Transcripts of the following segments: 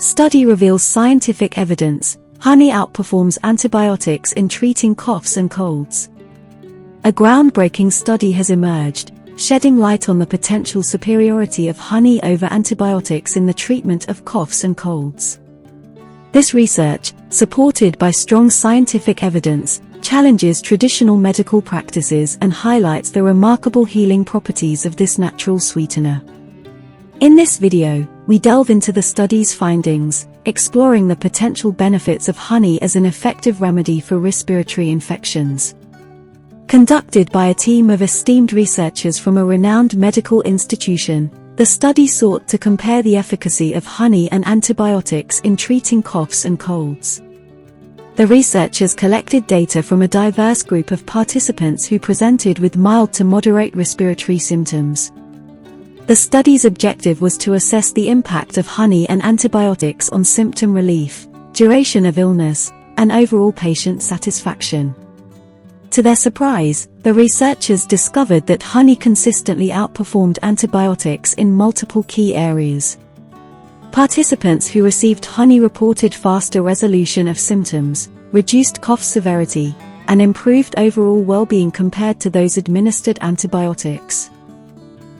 Study reveals scientific evidence, honey outperforms antibiotics in treating coughs and colds. A groundbreaking study has emerged, shedding light on the potential superiority of honey over antibiotics in the treatment of coughs and colds. This research, supported by strong scientific evidence, challenges traditional medical practices and highlights the remarkable healing properties of this natural sweetener. In this video, we delve into the study's findings, exploring the potential benefits of honey as an effective remedy for respiratory infections. Conducted by a team of esteemed researchers from a renowned medical institution, the study sought to compare the efficacy of honey and antibiotics in treating coughs and colds. The researchers collected data from a diverse group of participants who presented with mild to moderate respiratory symptoms. The study's objective was to assess the impact of honey and antibiotics on symptom relief, duration of illness, and overall patient satisfaction. To their surprise, the researchers discovered that honey consistently outperformed antibiotics in multiple key areas. Participants who received honey reported faster resolution of symptoms, reduced cough severity, and improved overall well-being compared to those administered antibiotics.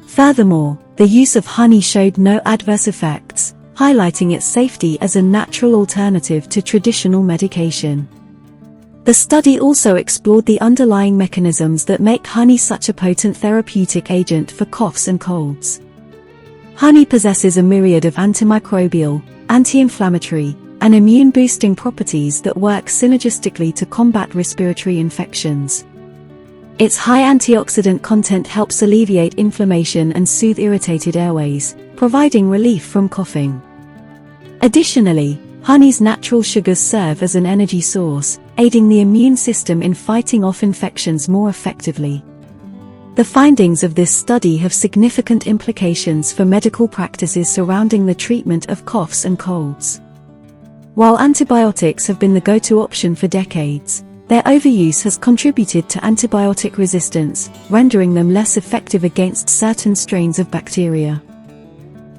Furthermore, the use of honey showed no adverse effects, highlighting its safety as a natural alternative to traditional medication. The study also explored the underlying mechanisms that make honey such a potent therapeutic agent for coughs and colds. Honey possesses a myriad of antimicrobial, anti-inflammatory, and immune-boosting properties that work synergistically to combat respiratory infections. Its high antioxidant content helps alleviate inflammation and soothe irritated airways, providing relief from coughing. Additionally, honey's natural sugars serve as an energy source, aiding the immune system in fighting off infections more effectively. The findings of this study have significant implications for medical practices surrounding the treatment of coughs and colds. While antibiotics have been the go-to option for decades, their overuse has contributed to antibiotic resistance, rendering them less effective against certain strains of bacteria.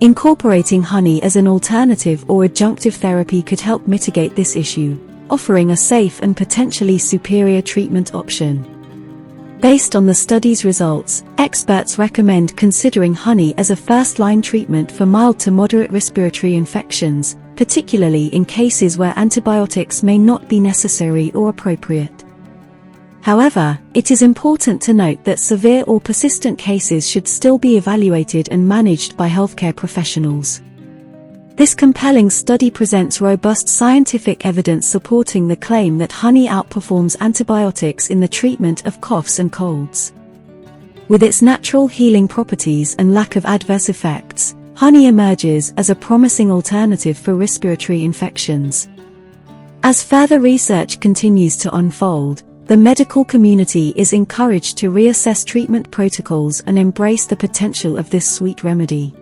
Incorporating honey as an alternative or adjunctive therapy could help mitigate this issue, offering a safe and potentially superior treatment option. Based on the study's results, experts recommend considering honey as a first-line treatment for mild to moderate respiratory infections, particularly in cases where antibiotics may not be necessary or appropriate. However, it is important to note that severe or persistent cases should still be evaluated and managed by healthcare professionals. This compelling study presents robust scientific evidence supporting the claim that honey outperforms antibiotics in the treatment of coughs and colds. With its natural healing properties and lack of adverse effects, honey emerges as a promising alternative for respiratory infections. As further research continues to unfold, the medical community is encouraged to reassess treatment protocols and embrace the potential of this sweet remedy.